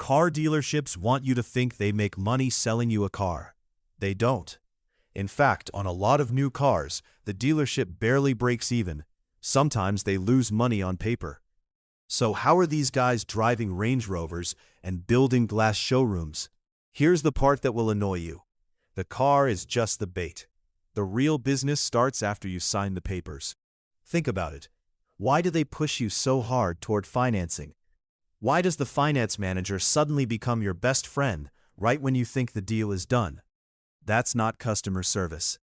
Car dealerships want you to think they make money selling you a car. They don't. In fact, on a lot of new cars, the dealership barely breaks even. Sometimes they lose money on paper. So how are these guys driving Range Rovers and building glass showrooms? Here's the part that will annoy you. The car is just the bait. The real business starts after you sign the papers. Think about it. Why do they push you so hard toward financing? Why does the finance manager suddenly become your best friend right when you think the deal is done? That's not customer service.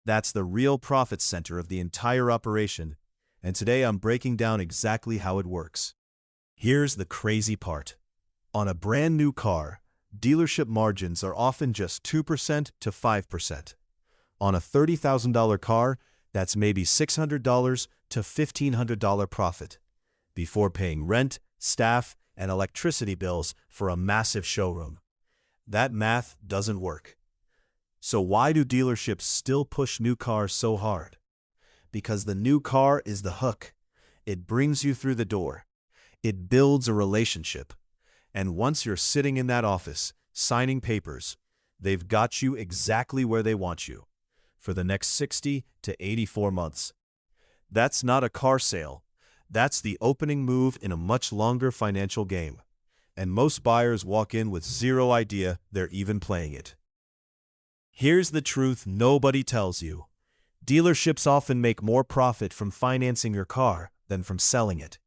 That's the real profit center of the entire operation, and today I'm breaking down exactly how it works. Here's the crazy part. On a brand new car, dealership margins are often just 2% to 5%. On a $30,000 car, that's maybe $600 to $1,500 profit, before paying rent, staff, and electricity bills for a massive showroom. That math doesn't work. So why do dealerships still push new cars so hard? Because the new car is the hook. It brings you through the door. It builds a relationship. And once you're sitting in that office, signing papers, they've got you exactly where they want you for the next 60 to 84 months. That's not a car sale. That's the opening move in a much longer financial game. And most buyers walk in with zero idea they're even playing it. Here's the truth nobody tells you. Dealerships often make more profit from financing your car than from selling it.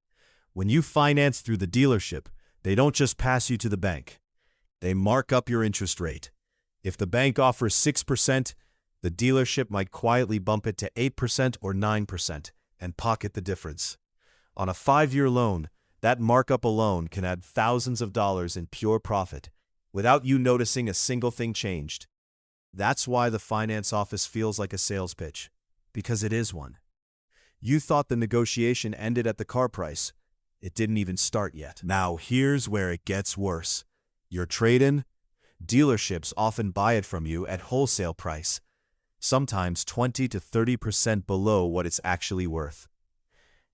When you finance through the dealership, they don't just pass you to the bank. They mark up your interest rate. If the bank offers 6%, the dealership might quietly bump it to 8% or 9% and pocket the difference. On a 5-year loan, that markup alone can add thousands of dollars in pure profit without you noticing a single thing changed. That's why the finance office feels like a sales pitch, because it is one. You thought the negotiation ended at the car price. It didn't even start yet. Now here's where it gets worse. Your trade-in? Dealerships often buy it from you at wholesale price, sometimes 20 to 30% below what it's actually worth.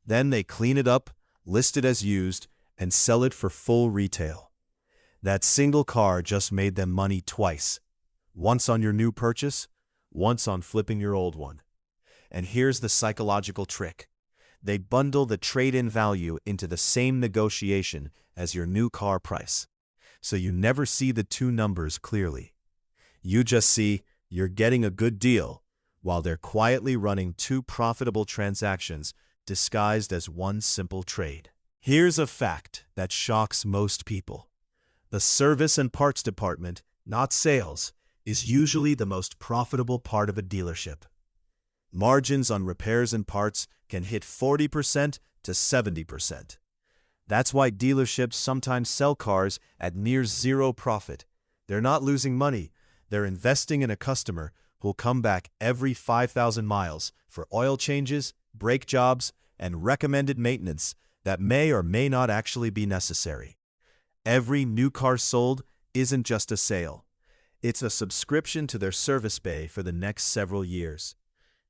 Then they clean it up, list it as used, and sell it for full retail. That single car just made them money twice. Once on your new purchase, once on flipping your old one. And here's the psychological trick. They bundle the trade-in value into the same negotiation as your new car price. So you never see the two numbers clearly. You just see you're getting a good deal while they're quietly running two profitable transactions disguised as one simple trade. Here's a fact that shocks most people. The service and parts department, not sales, is usually the most profitable part of a dealership. Margins on repairs and parts can hit 40% to 70%. That's why dealerships sometimes sell cars at near zero profit. They're not losing money. They're investing in a customer who'll come back every 5,000 miles for oil changes, brake jobs, and recommended maintenance that may or may not actually be necessary. Every new car sold isn't just a sale. It's a subscription to their service bay for the next several years.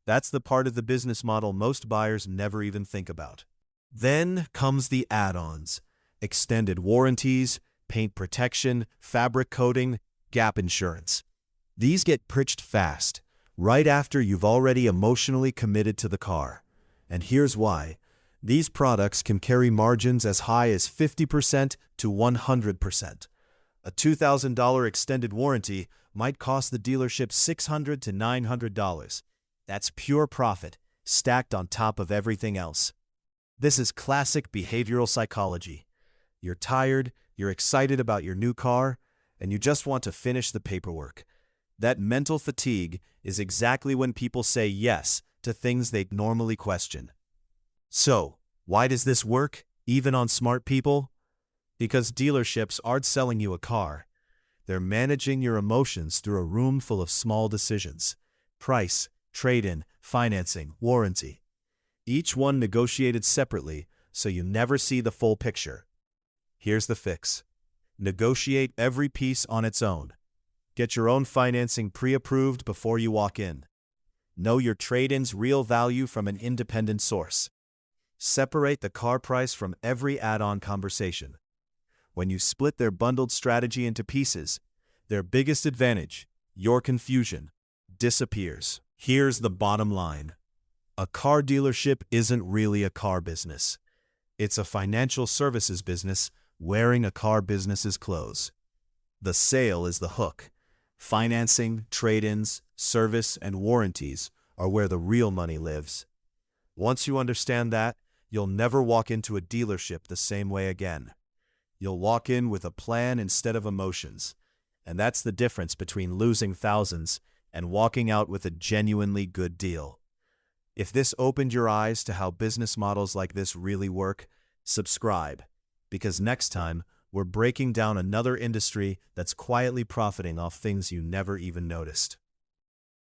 That's the part of the business model most buyers never even think about. Then comes the add-ons: extended warranties, paint protection, fabric coating, gap insurance. These get pitched fast, right after you've already emotionally committed to the car. And here's why. These products can carry margins as high as 50% to 100%. A $2,000 extended warranty might cost the dealership $600 to $900. That's pure profit, stacked on top of everything else. This is classic behavioral psychology. You're tired, you're excited about your new car, and you just want to finish the paperwork. That mental fatigue is exactly when people say yes to things they normally question. So, why does this work, even on smart people? Because dealerships aren't selling you a car. They're managing your emotions through a room full of small decisions: price, trade-in, financing, warranty. Each one negotiated separately, so you never see the full picture. Here's the fix. Negotiate every piece on its own. Get your own financing pre-approved before you walk in. Know your trade-in's real value from an independent source. Separate the car price from every add-on conversation. When you split their bundled strategy into pieces, their biggest advantage, your confusion, disappears. Here's the bottom line. A car dealership isn't really a car business. It's a financial services business wearing a car business's clothes. The sale is the hook. Financing, trade-ins, service, and warranties are where the real money lives. Once you understand that, you'll never walk into a dealership the same way again. You'll walk in with a plan instead of emotions, and that's the difference between losing thousands and walking out with a genuinely good deal. If this opened your eyes to how business models like this really work, subscribe, because next time we're breaking down another industry that's quietly profiting off things you never even noticed.